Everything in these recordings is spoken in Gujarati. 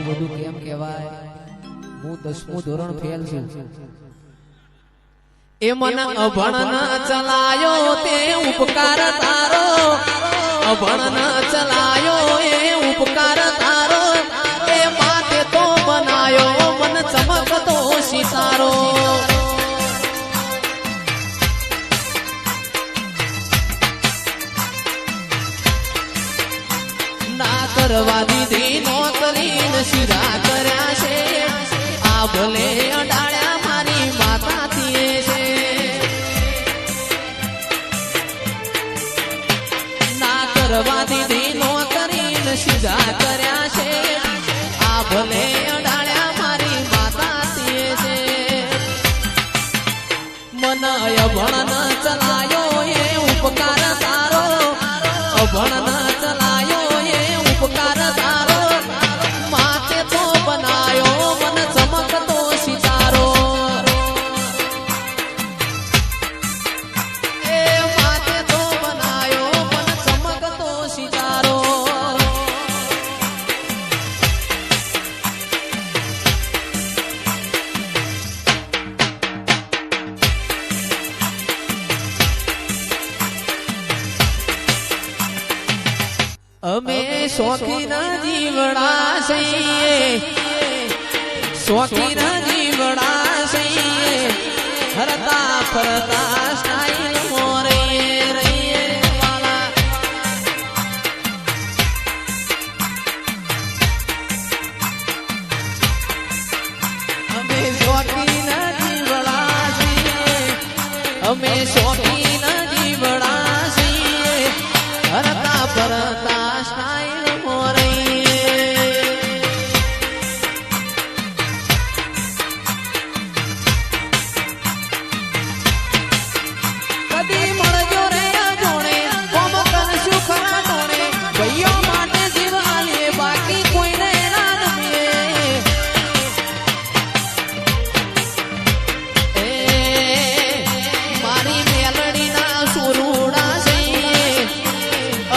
બધું કેમ કહેવાય? હું 10મું ધોરણ ફેલ છું. એ મન અભણ ચલાયો તે ઉપકાર તારો, અભણ ચલાયો એ ઉપકાર તારો, એ માતે તો બનાયો મન ચમકતો સિતારો. ના કરવા દીધી નોકરી ને સીધા કર્યા છે, આ ભલે અડાડ્યા મારી માતાથી છે. ના કરવા દીધી નોકરી ને સીધા કર્યા છે, આ ભલે અડાડ્યા મારી માતાથી છે. મન અભણ ચલાયો એ ઉપકાર તારો, અભણ ચલાયો એ ઉપકાર તારો, માતે તો બનાયો મન ચમકતો સિતારો. એ માતે તો બનાયો મન ચમકતો સિતારો. અમે શોખીન જીવડા છીએ, શોખીન જીવડા છીએ, હરતા ફરતા સ્ટાઈલ મોરે રહીએ વાલા. અમે શોખીન જીવડા છીએ, અમે શોખીન જીવડા છીએ, હરતા ફરતા સ્ટાઈલ મોરે. કદી મળજો રે જોડે, કોમ કરશું ખરા ટોણે, ભાઈઓ માટે જીવ આલીએ બાકી કોઈને ના નમીએ. એ મારી મેલડીના સુરુડા છીએ,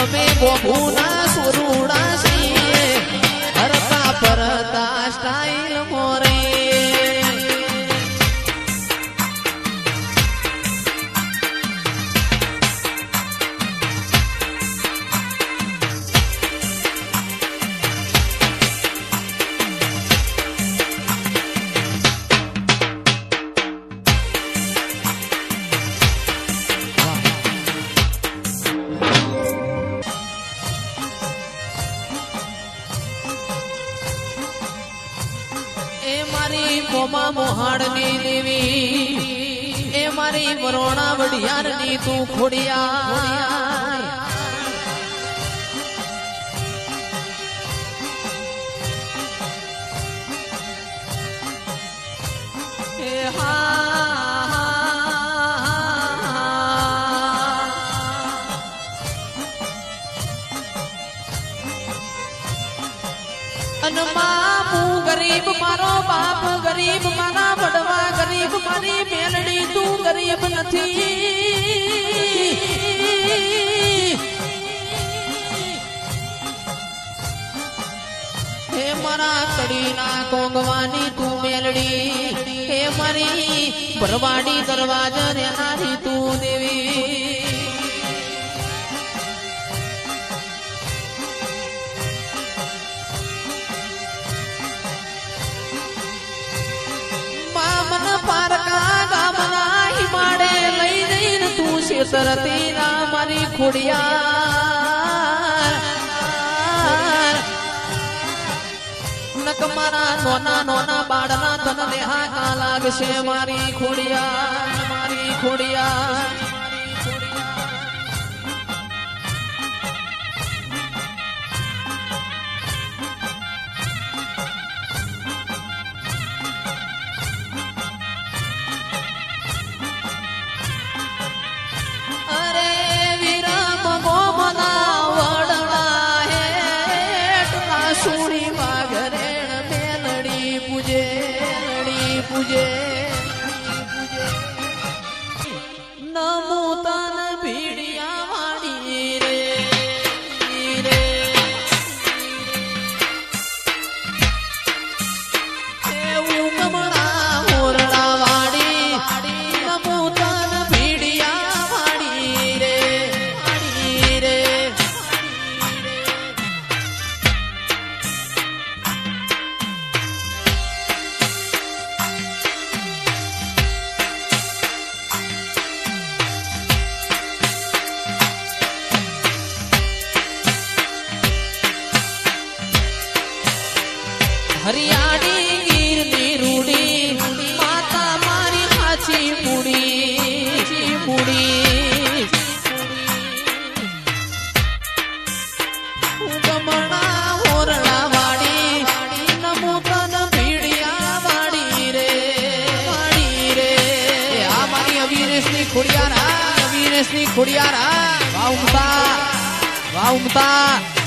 અમે બોબુના સુરુડા છીએ, હરતા ફરતા સ્ટાઈલ મોરે. એ મારી મોમા મોહાડની દેવી, એ મારી વરોણા વડિયારની તું ખોડિયાર. એ ગરીબ મારો બાપ ગરીબ, મારા વડવા ગરીબ, મારી મેલડી તું ગરીબ નથી. હે મારા કડીના કોંગવાની તું મેલડી, હે મારી ભરવાડી દરવાજા રહેનારી તું દેવી. પારકા ગામના હિમાડે લઈ જઈને તું શેતરતી ના મારી ખોડિયાર. નક મારા નોના નોના બાળના તન દેહા કા લાગશે મારી ખોડિયાર, મારી ખોડિયાર. નમો તન ભીડિયા વાળી રે રે હરિયાળી ગીરની રૂડી માતા મારી આછી મૂડી ગમણા ઓરડા વાડી નમૂતન ભીડિયા વાડી રે આ મારી અવિનેશની ખોડિયાર વાહ ઉમતા